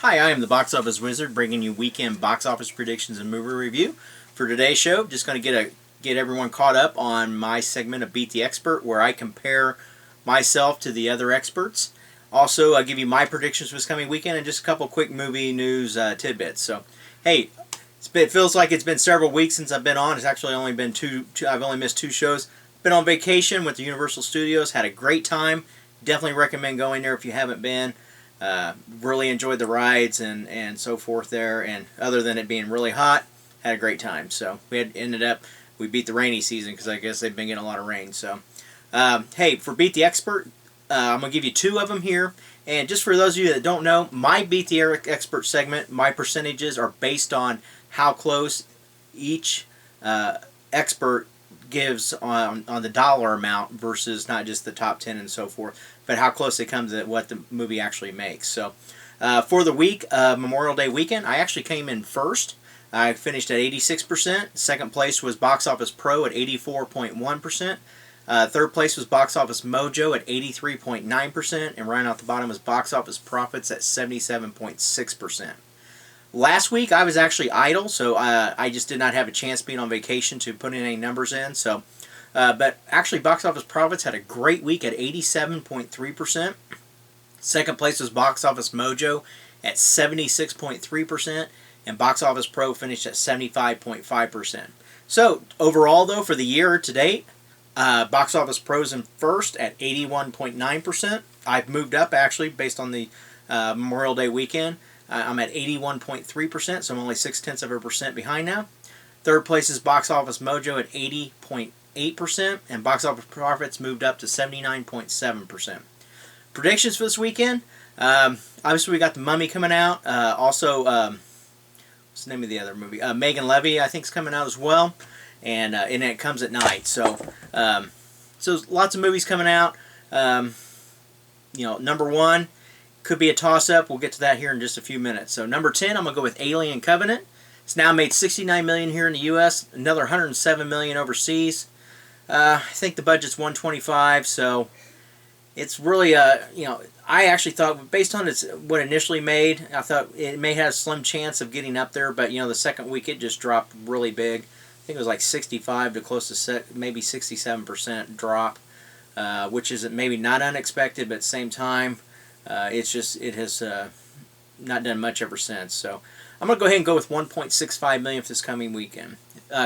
Hi, I am the Box Office Wizard, bringing you weekend box office predictions and movie review. For today's show, just going to get everyone caught up on my segment of Beat the Expert, where I compare myself to the other experts. Also, I'll give you my predictions for this coming weekend and just a couple quick movie news tidbits. So, hey, it feels like it's been several weeks since I've been on. It's actually only been I've only missed two shows. Been on vacation with the Universal Studios. Had a great time. Definitely recommend going there if you haven't been. Really enjoyed the rides and so forth there, and other than it being really hot, had a great time. So we beat the rainy season because I guess they've been getting a lot of rain. So hey, for Beat the Expert, I'm gonna give you two of them here, and just for those of you that don't know, my Beat the Expert segment, my percentages are based on how close each expert gives on the dollar amount versus not just the top 10 and so forth, but how close it comes to what the movie actually makes. So for the week, Memorial Day weekend, I actually came in first. I finished at 86%. Second place was Box Office Pro at 84.1%. Third place was Box Office Mojo at 83.9%. And right off the bottom was Box Office Profits at 77.6%. Last week I was actually idle, so I just did not have a chance being on vacation to put in any numbers in. So, but actually Box Office Profits had a great week at 87.3%. Second place was Box Office Mojo at 76.3%, and Box Office Pro finished at 75.5%. So overall, though, for the year to date, Box Office Pro's in first at 81.9%. I've moved up actually based on the Memorial Day weekend. I'm at 81.3%, so I'm only 0.6% behind now. Third place is Box Office Mojo at 80.8%, and Box Office Profits moved up to 79.7%. Predictions for this weekend? Obviously, we got The Mummy coming out. Also, what's the name of the other movie? Megan Levy, I think, is coming out as well, and it comes at night. So lots of movies coming out. Number one could be a toss-up. We'll get to that here in just a few minutes. So number 10, I'm going to go with Alien Covenant. It's now made $69 million here in the U.S., another $107 million overseas. I think the budget's $125, so it's really, I actually thought, based on what it initially made, I thought it may have a slim chance of getting up there, but, the second week it just dropped really big. I think it was like 65 to close to maybe 67% drop, which is maybe not unexpected, but at the same time, it has not done much ever since. So I'm going to go ahead and go with $1.65 million for this coming weekend.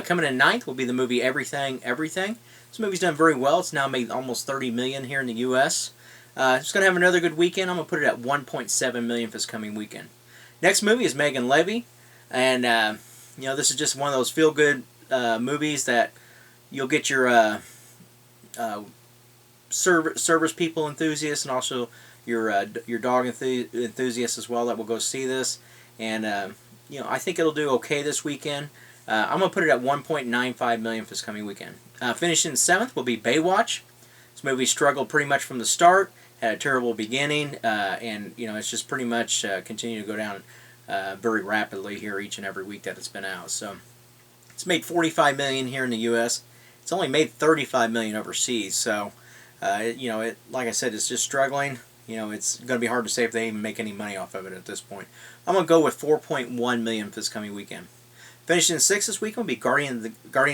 Coming in ninth will be the movie Everything, Everything. This movie's done very well. It's now made almost $30 million here in the U.S. It's going to have another good weekend. I'm going to put it at $1.7 million for this coming weekend. Next movie is Megan Levy, and this is just one of those feel-good movies that you'll get your service people enthusiasts and also your dog enthusiasts as well that will go see this, and I think it'll do okay this weekend. I'm gonna put it at $1.95 million for this coming weekend. Finishing seventh will be Baywatch. This movie struggled pretty much from the start, had a terrible beginning, and it's just pretty much continued to go down very rapidly here each and every week that it's been out. So it's made $45 million here in the U.S. It's only made $35 million overseas. So like I said, it's just struggling. It's going to be hard to say if they even make any money off of it at this point. I'm going to go with $4.1 million for this coming weekend. Finishing in sixth this weekend will be Guardians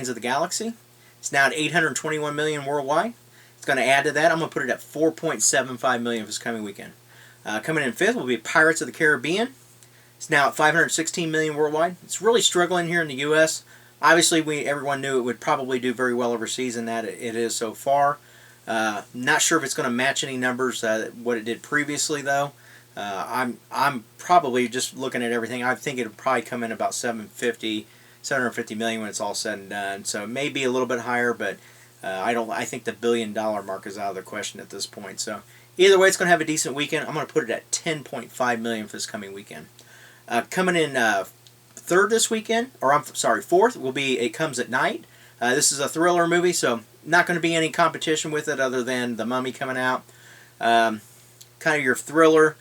of the Galaxy. It's now at $821 million worldwide. It's going to add to that. I'm going to put it at $4.75 million for this coming weekend. Coming in fifth will be Pirates of the Caribbean. It's now at $516 million worldwide. It's really struggling here in the U.S. Obviously, everyone knew it would probably do very well overseas, and that it is so far. Not sure if it's going to match any numbers what it did previously, though. I'm probably just looking at everything. I think it'll probably come in about 750 million when it's all said and done. So it may be a little bit higher, but I think the $1 billion mark is out of the question at this point. So either way, it's going to have a decent weekend. I'm going to put it at $10.5 million for this coming weekend. Coming in third this weekend, or I'm sorry, fourth will be It Comes at Night. This is a thriller movie, so not going to be any competition with it other than The Mummy coming out. Kind of your thriller,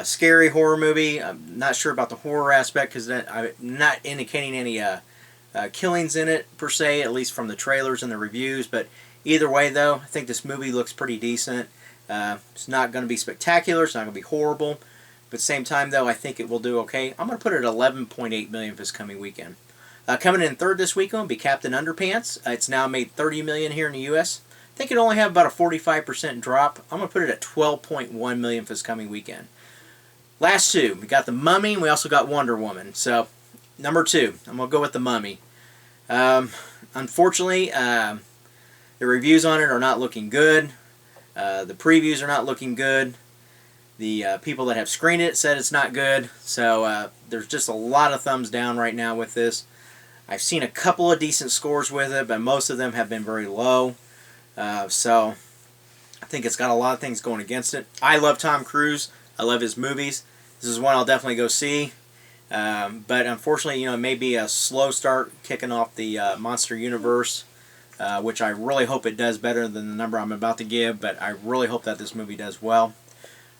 scary horror movie. I'm not sure about the horror aspect because I'm not indicating any killings in it per se, at least from the trailers and the reviews. But either way, though, I think this movie looks pretty decent. It's not going to be spectacular. It's not going to be horrible. But same time, though, I think it will do okay. I'm going to put it at 11.8 million for this coming weekend. Coming in third this weekend will be Captain Underpants. It's now made 30 million here in the U.S. I think it only have about a 45% drop. I'm going to put it at 12.1 million for this coming weekend. Last two, we got The Mummy, and we also got Wonder Woman. So, number two, I'm going to go with The Mummy. Unfortunately, the reviews on it are not looking good. The previews are not looking good. The people that have screened it said it's not good. So there's just a lot of thumbs down right now with this. I've seen a couple of decent scores with it, but most of them have been very low. So I think it's got a lot of things going against it. I love Tom Cruise. I love his movies. This is one I'll definitely go see. But unfortunately, it may be a slow start kicking off the Monster Universe, which I really hope it does better than the number I'm about to give, but I really hope that this movie does well.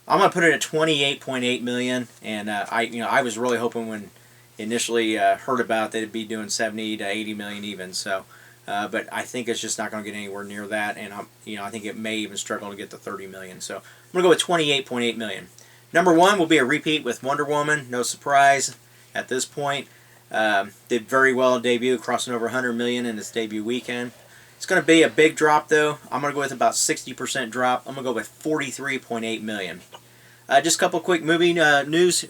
I'm going to put it at 28.8 million, and I was really hoping when initially heard about it that it'd be doing 70 to 80 million even. So, but I think it's just not going to get anywhere near that, and I think it may even struggle to get to 30 million. So I'm going to go with 28.8 million. Number one will be a repeat with Wonder Woman. No surprise at this point. Did very well in debut, crossing over 100 million in its debut weekend. It's going to be a big drop, though. I'm going to go with about 60% drop. I'm going to go with 43.8 million. Just a couple quick movie news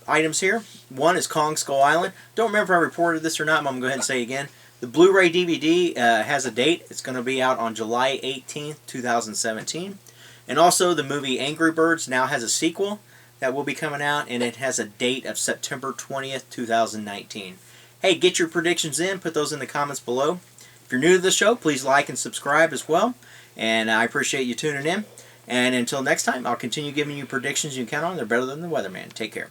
items here. One is Kong Skull Island. Don't remember if I reported this or not, but I'm going to go ahead and say it again. The Blu-ray DVD has a date. It's going to be out on July 18th, 2017. And also, the movie Angry Birds now has a sequel that will be coming out, and it has a date of September 20th, 2019. Hey, get your predictions in. Put those in the comments below. If you're new to the show, please like and subscribe as well. And I appreciate you tuning in. And until next time, I'll continue giving you predictions you can count on. They're better than the weatherman. Take care.